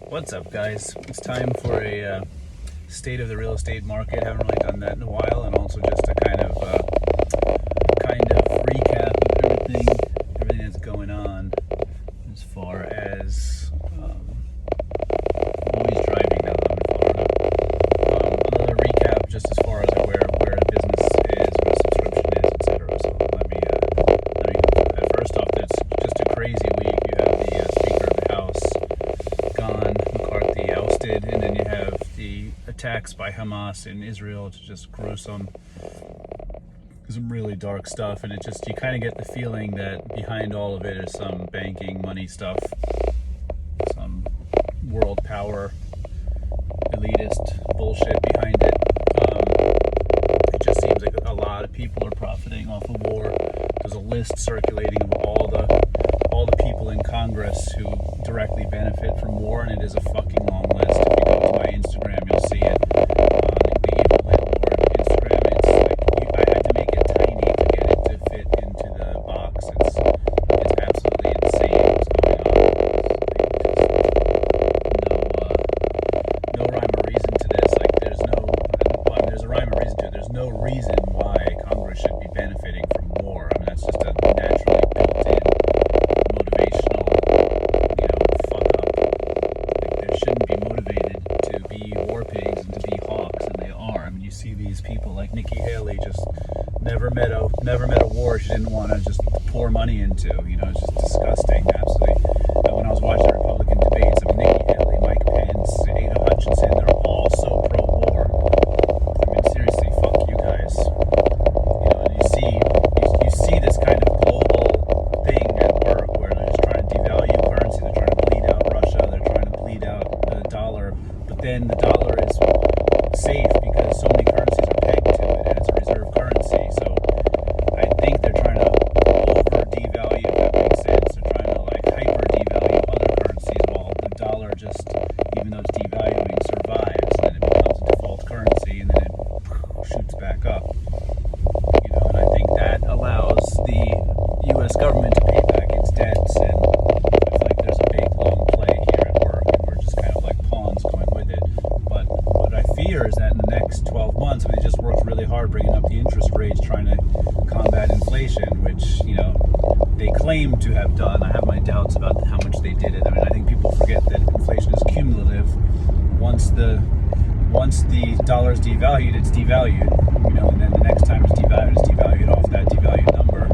What's up, guys? It's time for a state of the real estate market. Haven't really done that in a while, and also just a kind of recap of everything that's going on as far as always driving now that I'm in Florida. Another recap just as far as where a business is, what a subscription is, etc. So let me go through that. First off, it's just a crazy week. You have the Speaker of the House gone, McCarthy ousted, and then you have the attacks by Hamas in Israel. It's just gruesome. Some really dark stuff, and you kind of get the feeling that behind all of it is some banking money stuff, some world power elitist bullshit behind it. It just seems like a lot of people are profiting off of war. There's a list circulating of all the people in Congress who directly benefit from war, and it is a fucking long list. If you go to my Instagram, you'll see it. The Evil Landlord Instagram. It's like I had to make it tiny to get it to fit into the box. It's absolutely insane what's going on. No rhyme or reason to this. Like there's a rhyme or reason to it. There's no reason why Congress should be benefiting from war. I mean, that's just a naturally built-in motivational, fuck up. Like they shouldn't be motivated to be war pigs and to be hawks, and they are. I mean, you see these people like Nikki Haley just never met a war she didn't want to just pour money into. It's just disgusting, absolutely. When I was watching the Republican debates, I mean, Nikki Haley, Mike Pence, Ada Hutchinson, they're all so pro-war. I mean, seriously, fuck you guys. And you see this kind of global thing at work where they're just trying to devalue currency. They're trying to bleed out Russia. They're trying to bleed out the dollar. But then the dollar is safe because so many currencies are pegged to it, and it's a reserve currency. So I think they're trying to over devalue, if that makes sense. They're trying to hyper devalue other currencies while the dollar just, even though it's devaluing, survives, and then it becomes a default currency, and then it shoots back up. And I think that allows the U.S. government to pay back its debts, and I feel like there's a big long play here at work, and we're just kind of like pawns going with it. But what I fear is that in the next 12 months, they just worked really hard bringing up the interest rates, trying to combat inflation, which, they claim to have done. I have my doubts about how much they did it. I mean, I think people forget that inflation is cumulative. Once the dollar is devalued, it's devalued, and then the next time it's devalued off that devalued number.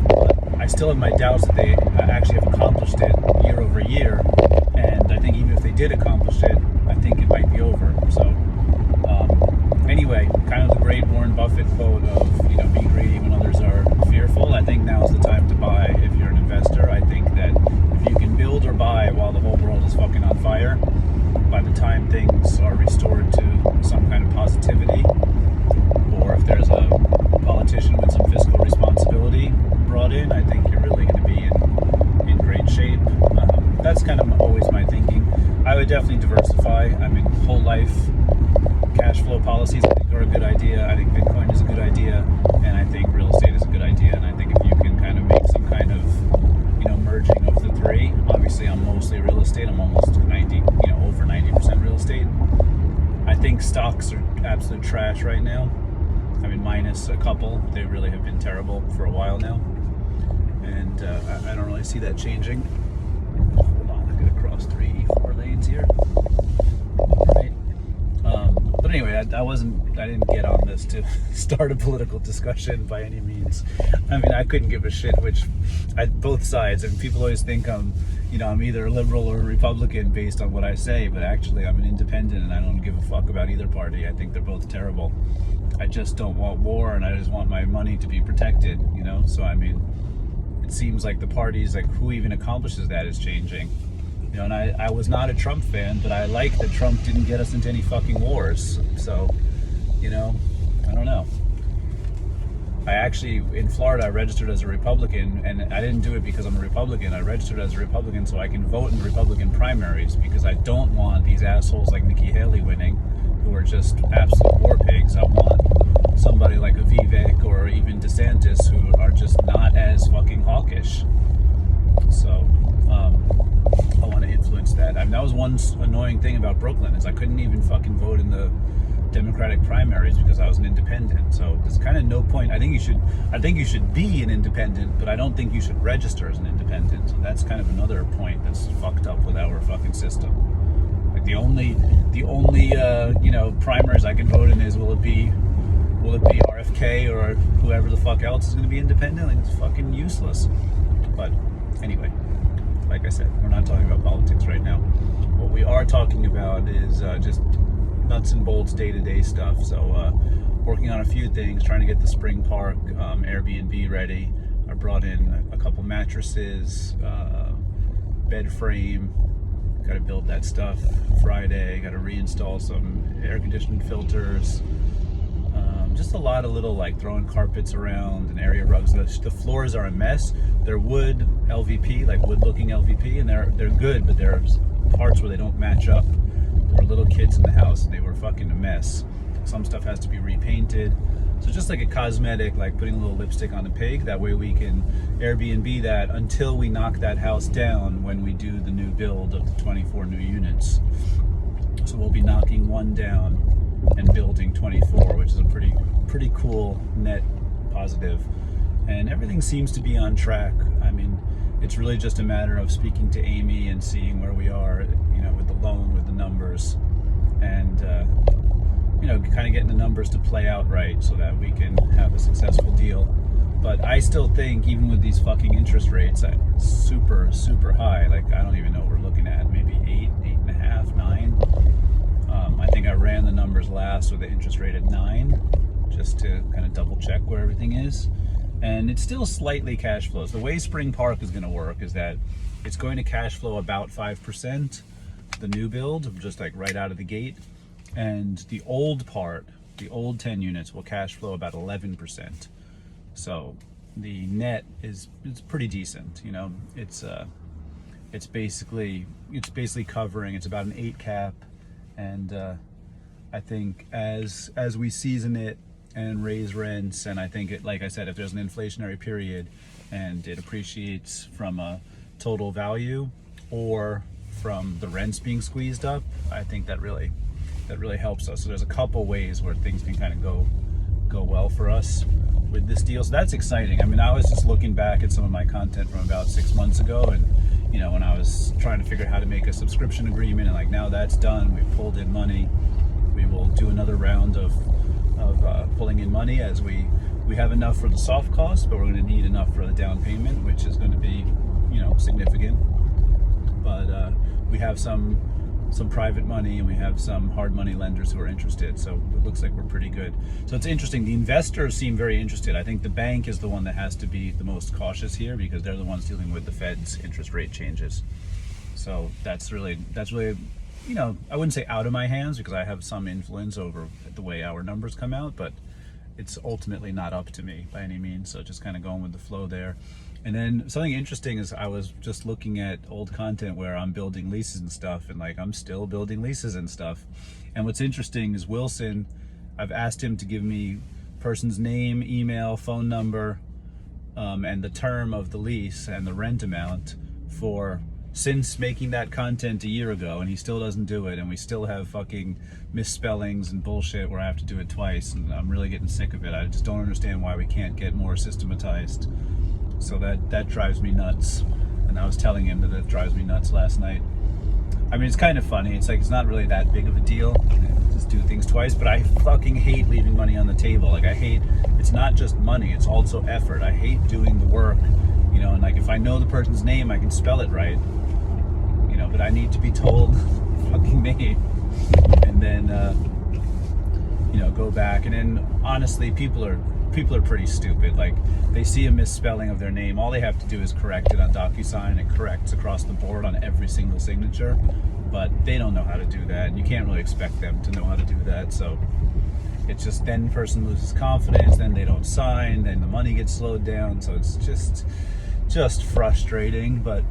But I still have my doubts that they actually have accomplished it year over year, and I think even if they did accomplish it, I think it might be over. So anyway, kind of the great Warren Buffett quote of, be greedy when others are fearful. I think now is the time to buy if you're an investor. I think that if you can build or buy while the whole world is fucking on fire, by the time things are restored to some kind of positivity, or if there's a politician with some fiscal responsibility brought in, I think you're really going to be in great shape. That's kind of always my thinking. I would definitely diversify. I mean, whole life cash flow policies I think are a good idea. I think Bitcoin is a good idea, and I think real estate is a good idea. And I think if you can kind of make some kind of merging of the three. Obviously, I'm mostly real estate. I'm almost over 90% real estate. I think stocks are absolute trash right now. I mean, minus a couple. They really have been terrible for a while now, and I don't really see that changing. Hold on, I'm gonna cross 4 lanes here. All right. But anyway, I didn't get on this to start a political discussion by any means. I mean, I couldn't give a shit both sides, and people always think I'm either a liberal or a Republican based on what I say, but actually I'm an independent, and I don't give a fuck about either party. I think they're both terrible. I just don't want war, and I just want my money to be protected, So I mean, it seems like the parties, who even accomplishes that, is changing. And I was not a Trump fan, but I like that Trump didn't get us into any fucking wars. So, I don't know. I actually, in Florida, I registered as a Republican, and I didn't do it because I'm a Republican. I registered as a Republican so I can vote in the Republican primaries, because I don't want these assholes like Nikki Haley winning, who are just absolute war pigs. I want somebody like a Vivek or even DeSantis who are just not as fucking hawkish. So, I want to And that was one annoying thing about Brooklyn, is I couldn't even fucking vote in the Democratic primaries because I was an independent. So there's kind of no point. I think you should be an independent, but I don't think you should register as an independent. So that's kind of another point that's fucked up with our fucking system. Like the only primaries I can vote in is will it be RFK or whoever the fuck else is going to be independent? Like, it's fucking useless. But anyway, like I said, we're not talking about politics right now. What we are talking about is just nuts and bolts day-to-day stuff. So working on a few things, trying to get the Spring Park Airbnb ready. I brought in a couple mattresses, bed frame. Got to build that stuff Friday. Got to reinstall some air conditioning filters. Just a lot of little, like, throwing carpets around and area rugs. The floors are a mess. They're wood LVP, like wood-looking LVP, and they're good, but there's parts where they don't match up. There were little kids in the house, and they were fucking a mess. Some stuff has to be repainted. So just like a cosmetic, like putting a little lipstick on a pig. That way we can Airbnb that until we knock that house down when we do the new build of the 24 new units. So we'll be knocking one down and building 24, which is a pretty cool net positive. And everything seems to be on track. I mean, it's really just a matter of speaking to Amy and seeing where we are, with the loan, with the numbers, and kind of getting the numbers to play out right so that we can have a successful deal. But I still think, even with these fucking interest rates, super, super high, like I don't even know what we're looking at, maybe 8.5, 9. I think I ran the numbers last with the interest rate at 9, just to kind of double check where everything is. And it's still slightly cash flows. The way Spring Park is going to work is that it's going to cash flow about 5%, the new build, just like right out of the gate. And the old part, the old 10 units, will cash flow about 11%. So the net it's pretty decent. It's basically covering. It's about an 8 cap, and I think as we season it and raise rents, and I think like I said, if there's an inflationary period and it appreciates from a total value or from the rents being squeezed up, I think that really helps us. So there's a couple ways where things can kind of go well for us with this deal. So that's exciting. I mean, I was just looking back at some of my content from about 6 months ago, and when I was trying to figure out how to make a subscription agreement, and like now that's done, we've pulled in money. We will do another round of pulling in money as we have enough for the soft costs, but we're going to need enough for the down payment, which is going to be significant. But we have some private money, and we have some hard money lenders who are interested, so it looks like we're pretty good. So it's interesting. The investors seem very interested. I think the bank is the one that has to be the most cautious here, because they're the ones dealing with the Fed's interest rate changes. So that's really I wouldn't say out of my hands, because I have some influence over the way our numbers come out, but it's ultimately not up to me by any means. So just kind of going with the flow there. And then something interesting is I was just looking at old content where I'm building leases and stuff, and like I'm still building leases and stuff. And what's interesting is Wilson, I've asked him to give me person's name, email, phone number, and the term of the lease and the rent amount since making that content a year ago, and he still doesn't do it, and we still have fucking misspellings and bullshit where I have to do it twice, and I'm really getting sick of it. I just don't understand why we can't get more systematized. So that drives me nuts, and I was telling him that drives me nuts last night. I mean, it's kind of funny. It's like, it's not really that big of a deal. Just do things twice, but I fucking hate leaving money on the table. Like, it's not just money, it's also effort. I hate doing the work, and like if I know the person's name, I can spell it right, but I need to be told fucking name, and then go back. And then honestly, people are pretty stupid. Like, they see a misspelling of their name, all they have to do is correct it on DocuSign. It corrects across the board on every single signature, but they don't know how to do that, and you can't really expect them to know how to do that. So it's just, then the person loses confidence, then they don't sign, then the money gets slowed down. So it's just frustrating. But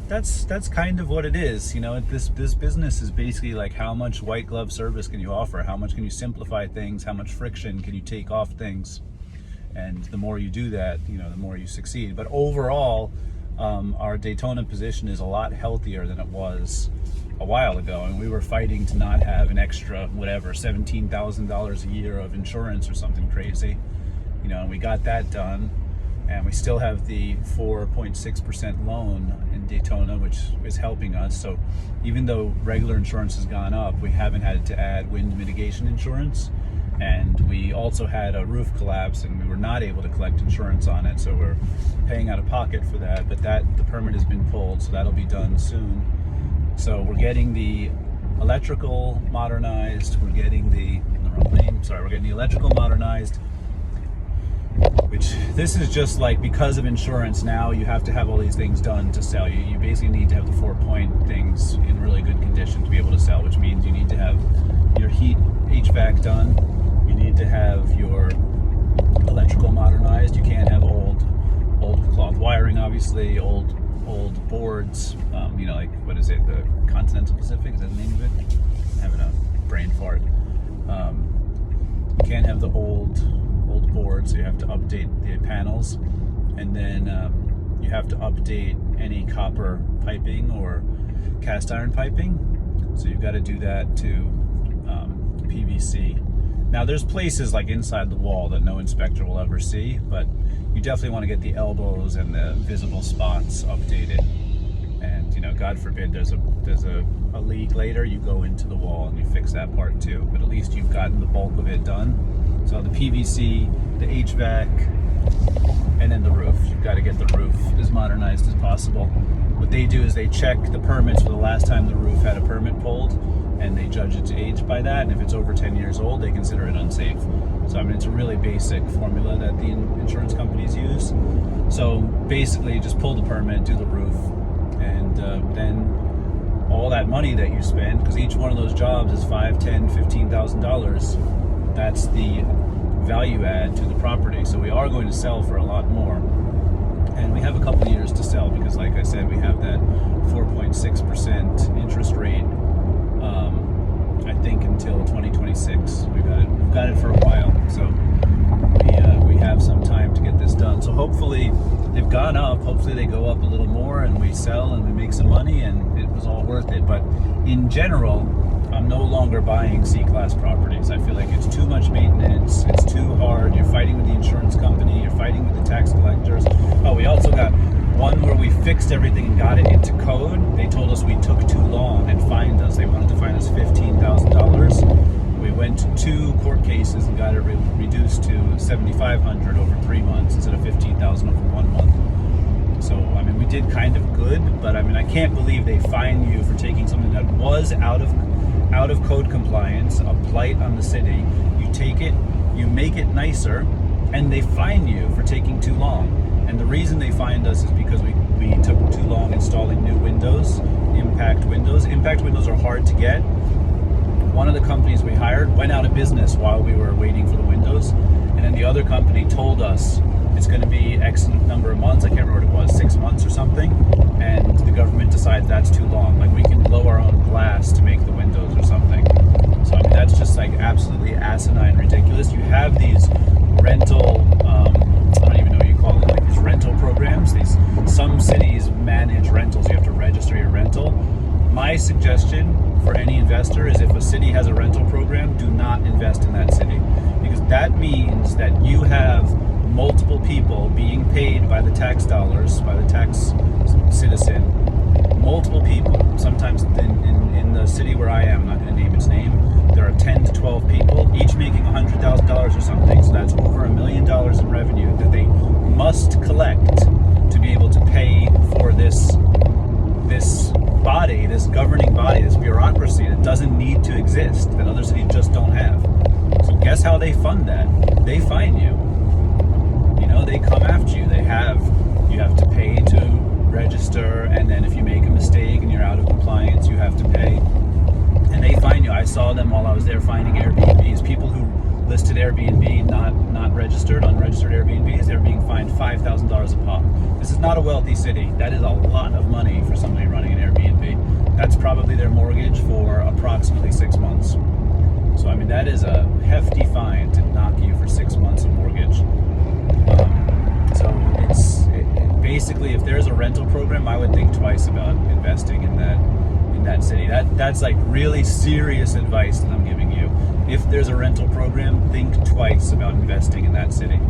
that's kind of what it is. This business is basically like, how much white glove service can you offer? How much can you simplify things? How much friction can you take off things? And the more you do that, the more you succeed. But overall, our Daytona position is a lot healthier than it was a while ago, and we were fighting to not have an extra whatever $17,000 a year of insurance or something crazy, and we got that done, and we still have the 4.6% loan in Daytona, which is helping us. So even though regular insurance has gone up, we haven't had to add wind mitigation insurance, and we also had a roof collapse and we were not able to collect insurance on it, so we're paying out of pocket for that. But the permit has been pulled, so that'll be done soon. So we're getting the electrical modernized, we're getting the electrical modernized, which this is just like, because of insurance now you have to have all these things done to sell. You basically need to have the 4-point things in really good condition to be able to sell, which means you need to have your heat HVAC done, you need to have your electrical modernized, you can't have old cloth wiring, obviously, old boards, like, what is it, the Continental Pacific, is that the name of it? I'm having a brain fart. You can't have the old boards, so you have to update the panels, and then you have to update any copper piping or cast iron piping, so you've got to do that to PVC. Now there's places like inside the wall that no inspector will ever see, but you definitely want to get the elbows and the visible spots updated. And God forbid there's a leak later, you go into the wall and you fix that part too. But at least you've gotten the bulk of it done. So the PVC, the HVAC, and then the roof. You've got to get the roof as modernized as possible. What they do is they check the permits for the last time the roof had a permit pulled, and they judge its age by that, and if it's over 10 years old, they consider it unsafe. So it's a really basic formula that the insurance companies use. So basically, just pull the permit, do the roof, and then all that money that you spend, because each one of those jobs is $5,000, $10,000, $15,000, that's the value add to the property. So we are going to sell for a lot more, and we have a couple of years to sell, because like I said, we have that 4.6% interest rate, I think until 2026. We've got it for a while, so we have some time to get this done. So hopefully they've gone up, hopefully they go up a little more, and we sell and we make some money, and it was all worth it. But in general, I'm no longer buying C-class properties. I feel like it's too much maintenance, it's too hard, you're fighting with the insurance company, you're fighting with the tax collectors. Oh, we also got one where we fixed everything and got it into code. They told us we took too long and fined us. They wanted to fine us $15,000. We went to 2 court cases and got it reduced to $7,500 over 3 months instead of $15,000 over 1 month. So, we did kind of good, but I can't believe they fine you for taking something that was out of code compliance, a blight on the city. You take it, you make it nicer, and they fine you for taking too long. And the reason they fined us is because we took too long installing new windows, impact windows. Impact windows are hard to get. One of the companies we hired went out of business while we were waiting for the windows, and then the other company told us it's going to be X number of months. I can't remember what it was, 6 months or something, and the government decides that's too long. Like, we can blow our own glass to make the windows or something. So that's just like absolutely asinine, ridiculous. You have these rental, I don't even know what you call it, like these rental programs. Some cities manage rentals. You have to register your rental. My suggestion for any investor is, if a city has a rental program, do not invest in that city, because that means that you have multiple people being paid by the tax dollars, by the tax citizen, multiple people. Sometimes in the city where I am, I'm not going to name its name, there are 10 to 12 people, each making $100,000 or something. So that's over $1 million in revenue that they must collect to be able to pay for this body, this governing body, this bureaucracy that doesn't need to exist, that other cities just don't have. So guess how they fund that? They fine you. They come after you. You have to pay to register, and then if you make a mistake and you're out of compliance, you have to pay. And they fine you. I saw them while I was there finding Airbnbs. People who listed Airbnb not registered, unregistered Airbnbs, they're being fined $5,000 a pop. This is not a wealthy city. That is a lot of money for somebody running an Airbnb. That's probably their mortgage for approximately 6 months. So that is a hefty fine to knock you for 6 months of mortgage. So basically, if there's a rental program, I would think twice about investing in that city. That's like really serious advice that I'm giving you. If there's a rental program, think twice about investing in that city.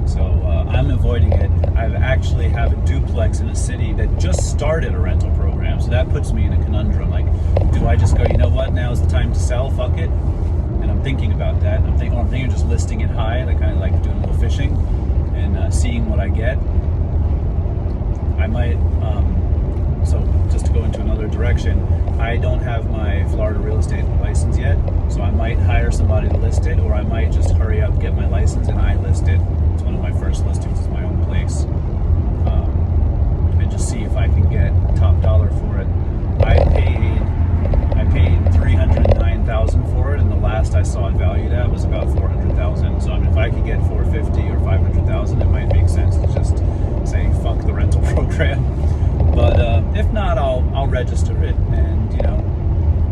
So I'm avoiding it. I actually have a duplex in a city that just started a rental program. So that puts me in a conundrum. Like, do I just go, you know what, now's the time to sell, fuck it? And I'm thinking about that. I'm thinking of just listing it high. I kind of like doing a little fishing and seeing what I get. I might, so just to go into another direction, I don't have my Florida real estate license yet. So I might hire somebody to list it, or I might just hurry up, get my license, and I list it. It's one of my first listings, is my own place. And just see if I can get top dollar for it. I paid $309,000 for it, and the last I saw it valued at was about $400,000. So I mean, if I could get $450,000 or $500,000, it might make sense to just say fuck the rental program. But if not, I'll register it and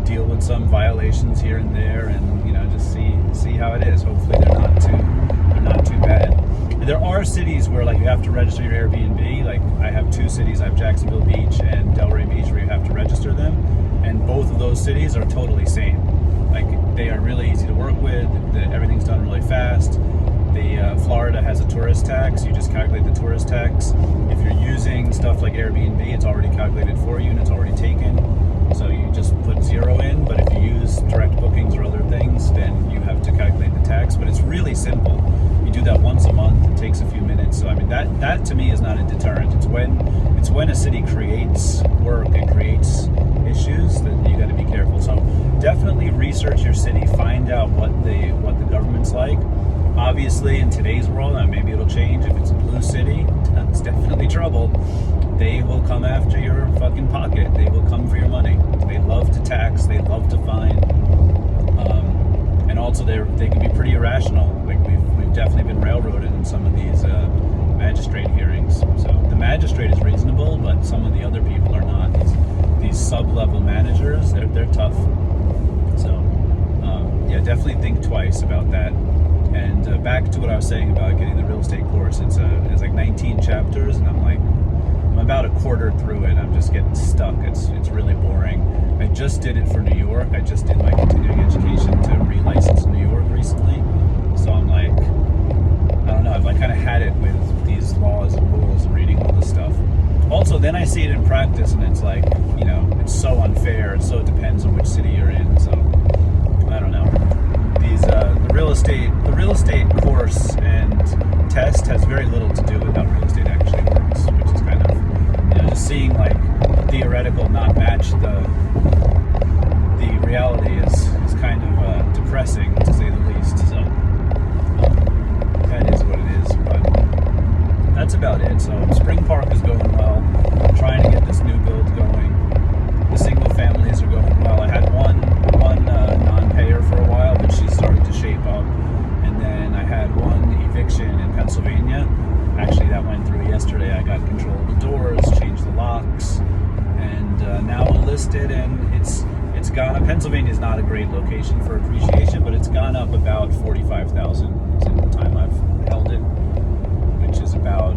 deal with some violations here and there, and just see how it is. Hopefully they're not too bad. There are cities where like you have to register your Airbnb. Like I have two cities. I have Jacksonville Beach and Delray Beach where you have to register them, and both of those cities are totally sane. Like they are really easy to work with. Everything's done really fast. Florida has a tourist tax. You just calculate the tourist tax. If you're using stuff like Airbnb, it's already calculated for you and it's already taken. So you just put 0 in. But if you use direct bookings or other things, then you have to calculate the tax. But it's really simple. You do that once a month. It takes a few minutes. So I mean, that to me is not a deterrent. It's when a city creates work and creates issues that you got to be careful. So definitely research your city. Find out what the government's like. Obviously, in today's world, and maybe it'll change. If it's a blue city, that's definitely trouble. They will come after your fucking pocket. They will come for your money. They love to tax. They love to fine. And also, they can be pretty irrational. Like we've definitely been railroaded in some of these magistrate hearings. So the magistrate is reasonable, but some of the other people are not. These sub-level managers, they're tough. So yeah, definitely think twice about that. And back to what I was saying about getting the real estate course, it's like 19 chapters, and I'm about a quarter through it. I'm just getting stuck. It's really boring. I just did it for New York. I just did my continuing education to relicense in New York recently. So I'm like, I don't know. I've like kind of had it with these laws and rules and reading all this stuff. Also, then I see it in practice, and it's like, it's so unfair. It so depends on which city you're in. So I don't know. The real estate course and test has very little to do with how real estate actually works, which is kind of just seeing like theoretical not match the reality is kind of depressing, to say the least. So that is what it is. But that's about it. So Spring Park is going well. I'm trying to get this new build going. The single families are going well. I had one non-payer for a while, but she started to shape up. And then I had one eviction in Pennsylvania. Actually, that went through yesterday. I got control of the doors, changed the locks, and now we'll list it. And it's gone up. Pennsylvania is not a great location for appreciation, but it's gone up about $45,000 since the time I've held it, which is about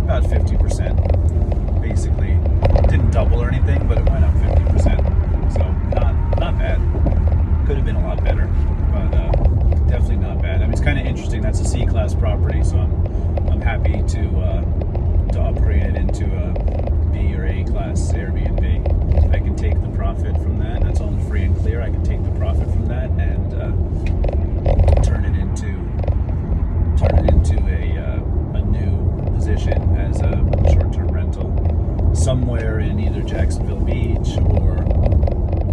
50%. Basically, it didn't double or anything, but it went up 50%. So not bad. Could have been a lot better, but definitely not bad. I mean, it's kind of interesting. That's a C-class property, so I'm happy to upgrade it into a B or A-class Airbnb. I can take the profit from that. That's all free and clear. I can take the profit from that and turn it into a new position as a short-term rental somewhere in either Jacksonville Beach or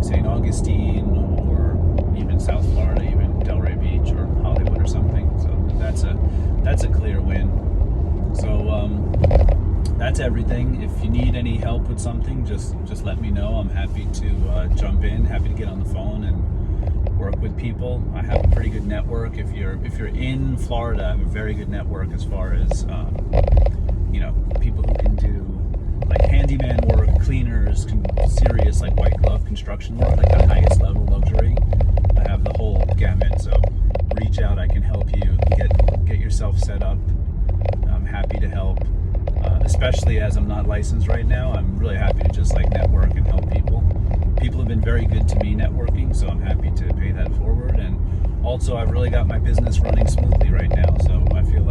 St. Augustine or even South Florida, even Delray Beach or Hollywood or something. So that's a clear win. So that's everything. If you need any help with something, just let me know. I'm happy to jump in, happy to get on the phone and work with people. I have a pretty good network. If you're in Florida, I have a very good network as far as people who can do like handyman work, cleaners, serious like white glove construction work, like the highest level luxury. I have the whole gamut. So reach out. I can help you get yourself set up. I'm happy to help. especially as I'm not licensed right now. I'm really happy to just like network and help people. People have been very good to me networking, so I'm happy to pay that forward. And also, I've really got my business running smoothly right now, so I feel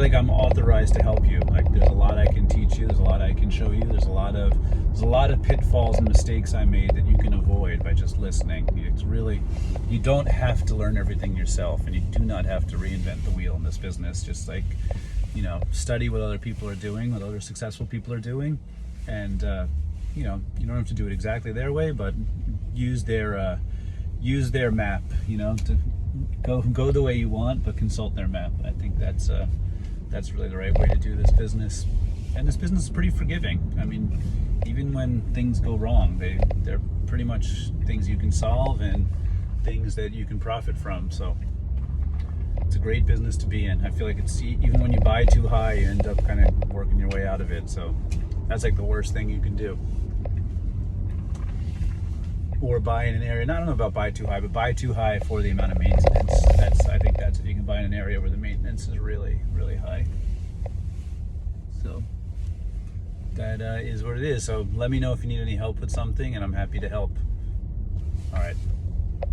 like I'm authorized to help you. Like, there's a lot I can teach you. There's a lot I can show you. There's a lot of pitfalls and mistakes I made that you can avoid by just listening. It's really, you don't have to learn everything yourself, and you do not have to reinvent the wheel in this business. Just like, study what other people are doing, what other successful people are doing, and you don't have to do it exactly their way, but use their map. To go the way you want, but consult their map. I think that's really the right way to do this business. And this business is pretty forgiving. I mean, even when things go wrong, they're pretty much things you can solve and things that you can profit from. So it's a great business to be in. I feel like even when you buy too high, you end up kind of working your way out of it. So that's like the worst thing you can do. Or buy in an area, I don't know about buy too high, but buy too high for the amount of maintenance. I think that's if you can buy in an area where the maintenance is really, really high. So that is what it is. So let me know if you need any help with something, and I'm happy to help. All right.